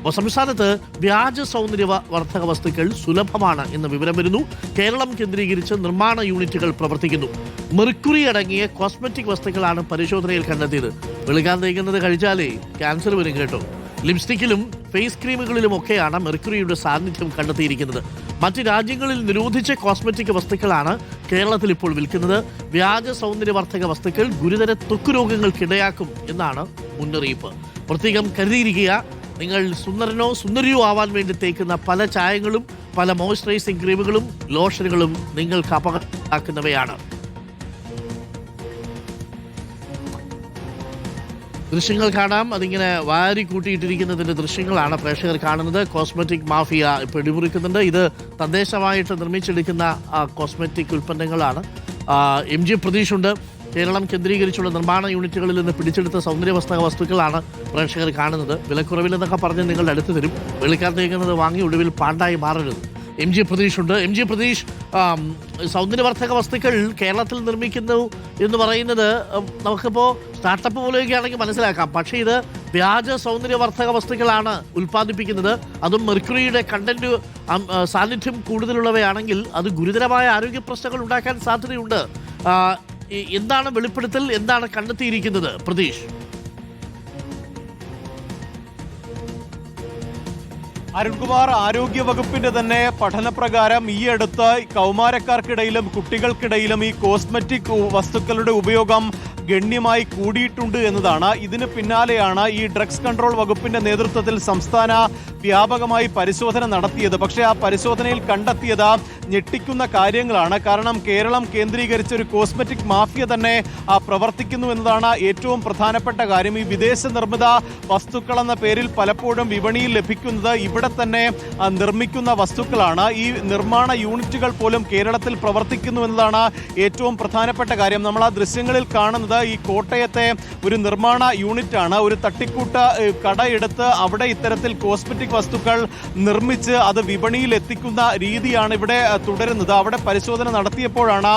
അപ്പോൾ സംസ്ഥാനത്ത് വ്യാജ സൗന്ദര്യവർദ്ധക വസ്തുക്കൾ സുലഭമാണ് എന്ന വിവരം വരുന്നു. കേരളം കേന്ദ്രീകരിച്ച് നിർമ്മാണ യൂണിറ്റുകൾ പ്രവർത്തിക്കുന്നു. മെർക്കുറി അടങ്ങിയ കോസ്മെറ്റിക് വസ്തുക്കളാണ് പരിശോധനയിൽ കണ്ടെത്തിയത്. വെളുക്കാൻ തേക്കുന്നത് കഴിച്ചാലേ ക്യാൻസർ വരും കേട്ടോ. ലിപ്സ്റ്റിക്കിലും ഫേസ് ക്രീമുകളിലുമൊക്കെയാണ് മെർക്കുറിയുടെ സാന്നിധ്യം കണ്ടെത്തിയിരിക്കുന്നത്. മറ്റ് രാജ്യങ്ങളിൽ നിരോധിച്ച കോസ്മെറ്റിക് വസ്തുക്കളാണ് കേരളത്തിൽ ഇപ്പോൾ വിൽക്കുന്നത്. വ്യാജ സൗന്ദര്യവർദ്ധക വസ്തുക്കൾ ഗുരുതര ത്വക്ക് രോഗങ്ങൾക്കിടയാക്കും എന്നാണ് മുന്നറിയിപ്പ്. പ്രത്യേകം കരുതിയിരിക്കുക. നിങ്ങൾ സുന്ദരനോ സുന്ദരിയോ ആവാൻ വേണ്ടി തേക്കുന്ന പല ചായങ്ങളും പല മോയ്സ്ചറൈസിംഗ് ക്രീമുകളും ലോഷനുകളും നിങ്ങൾക്ക് അപകടമാക്കുന്നവയാണ്. ദൃശ്യങ്ങൾ കാണാം. അതിങ്ങനെ വാരി കൂട്ടിയിട്ടിരിക്കുന്നതിൻ്റെ ദൃശ്യങ്ങളാണ് പ്രേക്ഷകർ കാണുന്നത്. കോസ്മെറ്റിക് മാഫിയ പിടിമുറിക്കുന്നുണ്ട്. ഇത് തദ്ദേശമായിട്ട് നിർമ്മിച്ചെടുക്കുന്ന കോസ്മെറ്റിക് ഉൽപ്പന്നങ്ങളാണ്. MG പ്രതീഷ് ഉണ്ട്. കേരളം കേന്ദ്രീകരിച്ചുള്ള നിർമ്മാണ യൂണിറ്റുകളിൽ നിന്ന് പിടിച്ചെടുത്ത സൗന്ദര്യവർദ്ധക വസ്തുക്കളാണ് പ്രേക്ഷകർ കാണുന്നത്. വിലക്കുറവിലെന്നൊക്കെ പറഞ്ഞ് നിങ്ങളുടെ അടുത്ത് തരും. വെളുക്കാൻ തേക്കുന്നത് വാങ്ങി ഒടുവിൽ പാണ്ടായി മാറരുത്. MG പ്രതീഷ് ഉണ്ട്. MG പ്രതീഷ്, സൗന്ദര്യവർദ്ധക വസ്തുക്കൾ കേരളത്തിൽ നിർമ്മിക്കുന്നു എന്ന് പറയുന്നത് നമുക്കിപ്പോൾ സ്റ്റാർട്ടപ്പ് പോലെയൊക്കെ ആണെങ്കിൽ മനസ്സിലാക്കാം. പക്ഷേ ഇത് വ്യാജ സൗന്ദര്യവർദ്ധക വസ്തുക്കളാണ് ഉൽപ്പാദിപ്പിക്കുന്നത്. അതും മെർക്കുറിയുടെ കണ്ടന്റ് സാന്നിധ്യം കൂടുതലുള്ളവയാണെങ്കിൽ അത് ഗുരുതരമായ ആരോഗ്യ പ്രശ്നങ്ങൾ ഉണ്ടാക്കാൻ സാധ്യതയുണ്ട്. എന്താണ് വെളിപ്പെടുത്തൽ? എന്താണ് കണ്ടെത്തിയിരിക്കുന്നത് പ്രതീഷ്? അരുൺകുമാർ, ആരോഗ്യ വകുപ്പിന്റെ തന്നെ പഠനപ്രകാരം ഈ അടുത്ത് കൗമാരക്കാർക്കിടയിലും കുട്ടികൾക്കിടയിലും ഈ കോസ്മെറ്റിക് വസ്തുക്കളുടെ ഉപയോഗം ഗണ്യമായി കൂടിയിട്ടുണ്ട് എന്നതാണ്. ഇതിന് പിന്നാലെയാണ് ഈ ഡ്രഗ്സ് കൺട്രോൾ വകുപ്പിന്റെ നേതൃത്വത്തിൽ സംസ്ഥാന വ്യാപകമായി പരിശോധന നടത്തിയത്. പക്ഷേ ആ പരിശോധനയിൽ കണ്ടെത്തിയത് ഞെട്ടിക്കുന്ന കാര്യങ്ങളാണ്. കാരണം കേരളം കേന്ദ്രീകരിച്ച ഒരു കോസ്മെറ്റിക് മാഫിയ തന്നെ പ്രവർത്തിക്കുന്നു എന്നതാണ് ഏറ്റവും പ്രധാനപ്പെട്ട കാര്യം. ഈ വിദേശ നിർമ്മിത വസ്തുക്കൾ എന്ന പേരിൽ പലപ്പോഴും വിപണിയിൽ ലഭിക്കുന്നത് ഇവിടെ തന്നെ നിർമ്മിക്കുന്ന വസ്തുക്കളാണ്. ഈ നിർമ്മാണ യൂണിറ്റുകൾ പോലും കേരളത്തിൽ പ്രവർത്തിക്കുന്നു എന്നതാണ് ഏറ്റവും പ്രധാനപ്പെട്ട കാര്യം. നമ്മൾ ആ ദൃശ്യങ്ങളിൽ കാണുന്നത് ഈ കോട്ടയത്തെ ഒരു നിർമ്മാണ യൂണിറ്റാണ്. ഒരു തട്ടിക്കൂട്ട് കടയെടുത്ത് അവിടെ ഇത്തരത്തിൽ കോസ്മെറ്റിക് വസ്തുക്കൾ നിർമ്മിച്ച് അത് വിപണിയിൽ എത്തിക്കുന്ന രീതിയാണ് ഇവിടെ തുടരുന്നത്. അവിടെ പരിശോധന നടത്തിയപ്പോഴാണ്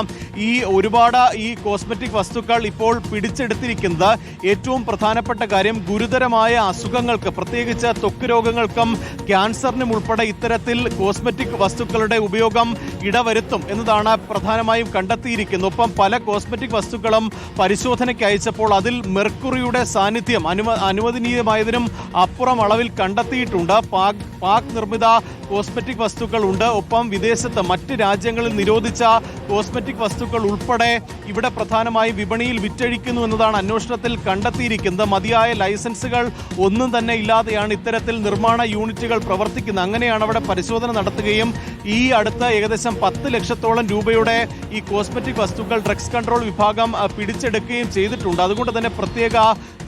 ഈ ഒരുപാട് ഈ കോസ്മെറ്റിക് വസ്തുക്കൾ ഇപ്പോൾ പിടിച്ചെടുത്തിരിക്കുന്നത്. ഏറ്റവും പ്രധാനപ്പെട്ട കാര്യം, ഗുരുതരമായ അസുഖങ്ങൾക്ക്, പ്രത്യേകിച്ച് ത്വക്ക് രോഗങ്ങൾക്കും ക്യാൻസറിനും ഉൾപ്പെടെ ഇത്തരത്തിൽ കോസ്മെറ്റിക് വസ്തുക്കളുടെ ഉപയോഗം ഇടവരുത്തും എന്നതാണ് പ്രധാനമായും കണ്ടെത്തിയിരിക്കുന്നത്. ഒപ്പം പല കോസ്മെറ്റിക് വസ്തുക്കളും പരിശോധനയ്ക്ക് അയച്ചപ്പോൾ അതിൽ മെർക്കുറിയുടെ സാന്നിധ്യം അനുവദനീയമായതിനും അപ്പുറം അളവിൽ കണ്ടെത്തിയിട്ടുണ്ട്. പാക് നിർമ്മിത കോസ്മെറ്റിക് വസ്തുക്കൾ ഉണ്ട്. ഒപ്പം വിദേശത്ത് മറ്റ് രാജ്യങ്ങളിൽ നിരോധിച്ച കോസ്മെറ്റിക് വസ്തുക്കൾ ഉൾപ്പെടെ ഇവിടെ പ്രധാനമായി വിപണിയിൽ വിറ്റഴിക്കുന്നു എന്നതാണ് അന്വേഷണത്തിൽ കണ്ടെത്തിയിരിക്കുന്നത്. മതിയായ ലൈസൻസുകൾ ഒന്നും തന്നെ ഇല്ലാതെയാണ് ഇത്തരത്തിൽ നിർമ്മാണ യൂണിറ്റുകൾ പ്രവർത്തിക്കുന്നത്. അങ്ങനെയാണ് അവിടെ പരിശോധന നടത്തുകയും ഈ അടുത്ത് ഏകദേശം 10 ലക്ഷത്തോളം രൂപയുടെ ഈ കോസ്മെറ്റിക് വസ്തുക്കൾ ഡ്രഗ്സ് കൺട്രോൾ വിഭാഗം പിടിച്ചെടുക്കുകയും ചെയ്തിട്ടുണ്ട്. അതുകൊണ്ട് തന്നെ പ്രത്യേക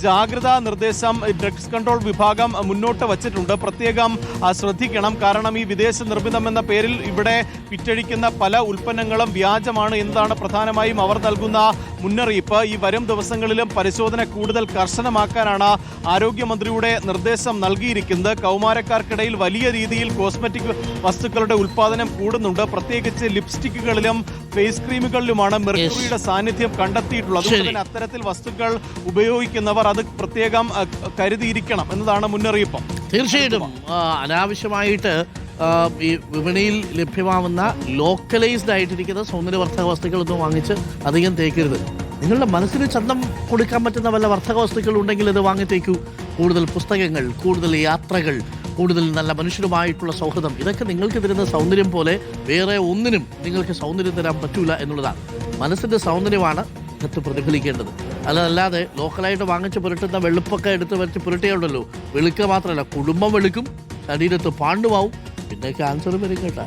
ജാഗ്രതാ നിർദ്ദേശം ഡ്രഗ്സ് കൺട്രോൾ വിഭാഗം മുന്നോട്ട് വച്ചിട്ടുണ്ട്. പ്രത്യേകം ശ്രദ്ധിക്കണം. കാരണം ഈ വിദേശ നിർമ്മിതം എന്ന പേരിൽ ഇവിടെ വിറ്റഴിക്കുന്ന പല ഉൽപ്പന്നങ്ങളും വ്യാജമാണ് എന്നതാണ് പ്രധാനമായും അവർ നൽകുന്ന മുന്നറിയിപ്പ്. ഈ വരും ദിവസങ്ങളിലും പരിശോധന കൂടുതൽ കർശനമാക്കാനാണ് ആരോഗ്യമന്ത്രിയുടെ നിർദ്ദേശം നൽകിയിരിക്കുന്നത്. കൗമാരക്കാർക്കിടയിൽ വലിയ രീതിയിൽ കോസ്മെറ്റിക് വസ്തുക്കളുടെ ഉൽപ്പാദനം കൂടുന്നുണ്ട്. പ്രത്യേകിച്ച് ലിപ്സ്റ്റിക്കുകളിലും ഫേസ് ക്രീമുകളിലുമാണ് മെർക്കുറിയുടെ സാന്നിധ്യം കണ്ടെത്തിയിട്ടുള്ളത്. അതുകൊണ്ട് തന്നെ അത്തരത്തിൽ വസ്തുക്കൾ ഉപയോഗിക്കുന്നവർ അത് പ്രത്യേകം കരുതിയിരിക്കണം എന്നതാണ് മുന്നറിയിപ്പ്. തീർച്ചയായിട്ടും അനാവശ്യമായിട്ട് ഈ വിപണിയിൽ ലഭ്യമാവുന്ന ലോക്കലൈസ്ഡ് ആയിട്ടിരിക്കുന്ന സൗന്ദര്യവർദ്ധക വസ്തുക്കളൊന്നും വാങ്ങിച്ച് അധികം തേക്കരുത്. നിങ്ങളുടെ മനസ്സിന് ചന്തം കൊടുക്കാൻ പറ്റുന്ന വല്ല വർദ്ധക വസ്തുക്കൾ ഉണ്ടെങ്കിൽ അത് വാങ്ങിത്തേക്കൂ. കൂടുതൽ പുസ്തകങ്ങൾ, കൂടുതൽ യാത്രകൾ, കൂടുതൽ നല്ല മനുഷ്യരുമായിട്ടുള്ള സൗഹൃദം, ഇതൊക്കെ നിങ്ങൾക്ക് തരുന്ന സൗന്ദര്യം പോലെ വേറെ ഒന്നിനും നിങ്ങൾക്ക് സൗന്ദര്യം തരാൻ പറ്റൂല എന്നുള്ളതാണ്. മനസ്സിൻ്റെ സൗന്ദര്യമാണ് അകത്ത് പ്രതിഫലിക്കേണ്ടത്. അതല്ലാതെ ലോക്കലായിട്ട് വാങ്ങിച്ച് പുരട്ടുന്ന വെളുപ്പൊക്കെ എടുത്ത് വരച്ച് പുരട്ടിയുണ്ടല്ലോ, വെളുക്കുക മാത്രമല്ല കുടുംബം വെളുക്കും, ശരീരത്ത് പാണ്ടുമാവും, പിന്നെ ക്യാൻസറും വരും കേട്ടാ.